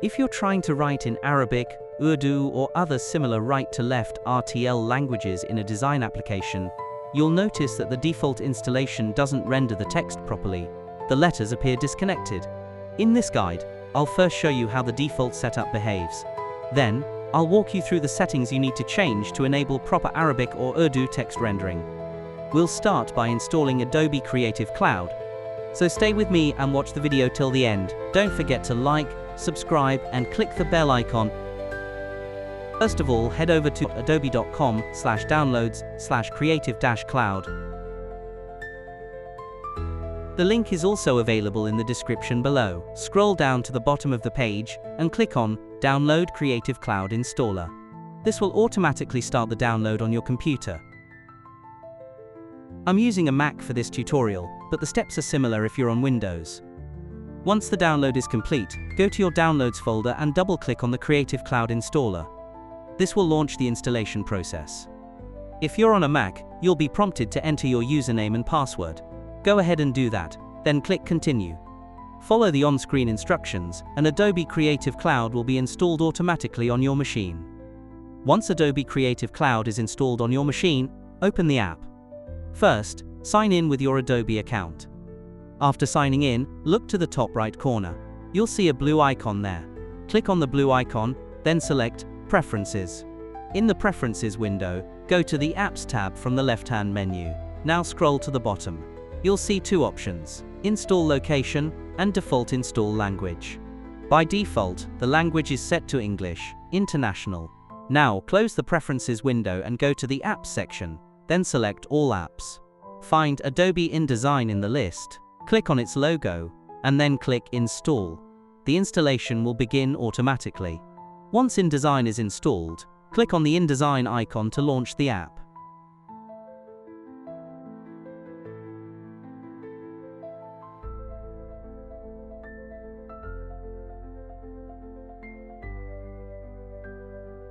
If you're trying to write in Arabic, Urdu or other similar right-to-left RTL languages in a design application, you'll notice that the default installation doesn't render the text properly. The letters appear disconnected. In this guide, I'll first show you how the default setup behaves. Then, I'll walk you through the settings you need to change to enable proper Arabic or Urdu text rendering. We'll start by installing Adobe Creative Cloud. So stay with me and watch the video till the end. Don't forget to like, subscribe, and click the bell icon. First of all, head over to adobe.com/downloads/creative-cloud. The link is also available in the description below. Scroll down to the bottom of the page and click on Download Creative Cloud Installer. This will automatically start the download on your computer. I'm using a Mac for this tutorial, but the steps are similar if you're on Windows. Once the download is complete, go to your Downloads folder and double-click on the Creative Cloud Installer. This will launch the installation process. If you're on a Mac, you'll be prompted to enter your username and password. Go ahead and do that, then click Continue. Follow the on-screen instructions, and Adobe Creative Cloud will be installed automatically on your machine. Once Adobe Creative Cloud is installed on your machine, open the app. First, sign in with your Adobe account. After signing in, look to the top right corner. You'll see a blue icon there. Click on the blue icon, then select Preferences. In the Preferences window, go to the Apps tab from the left-hand menu. Now scroll to the bottom. You'll see two options: Install Location and Default Install Language. By default, the language is set to English, International. Now close the Preferences window and go to the Apps section, then select All Apps. Find Adobe InDesign in the list, click on its logo, and then click Install. The installation will begin automatically. Once InDesign is installed, click on the InDesign icon to launch the app.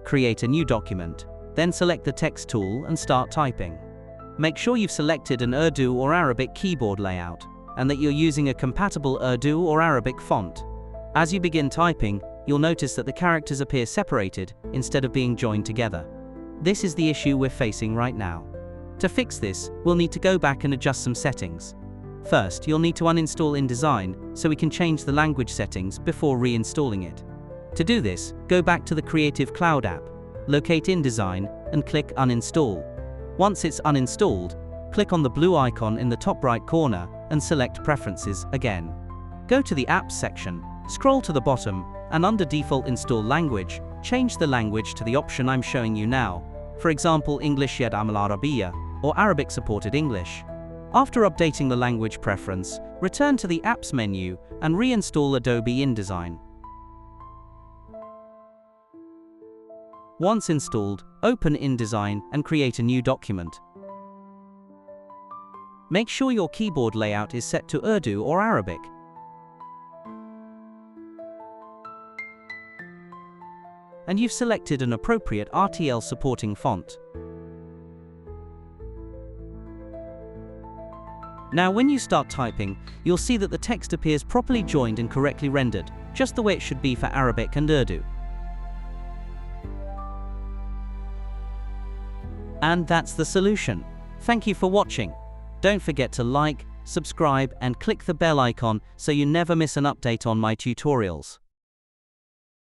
Create a new document, then select the text tool and start typing. Make sure you've selected an Urdu or Arabic keyboard layout, and that you're using a compatible Urdu or Arabic font. As you begin typing, you'll notice that the characters appear separated instead of being joined together. This is the issue we're facing right now. To fix this, we'll need to go back and adjust some settings. First, you'll need to uninstall InDesign so we can change the language settings before reinstalling it. To do this, go back to the Creative Cloud app, locate InDesign, and click Uninstall. Once it's uninstalled, click on the blue icon in the top right corner and select Preferences again. Go to the Apps section, scroll to the bottom, and under Default Install Language, change the language to the option I'm showing you now, for example English يدعم العربية or Arabic supported English. After updating the language preference, return to the Apps menu and reinstall Adobe InDesign. Once installed, open InDesign and create a new document. Make sure your keyboard layout is set to Urdu or Arabic. And you've selected an appropriate RTL supporting font. Now when you start typing, you'll see that the text appears properly joined and correctly rendered, just the way it should be for Arabic and Urdu. And that's the solution. Thank you for watching. Don't forget to like, subscribe, and click the bell icon so you never miss an update on my tutorials.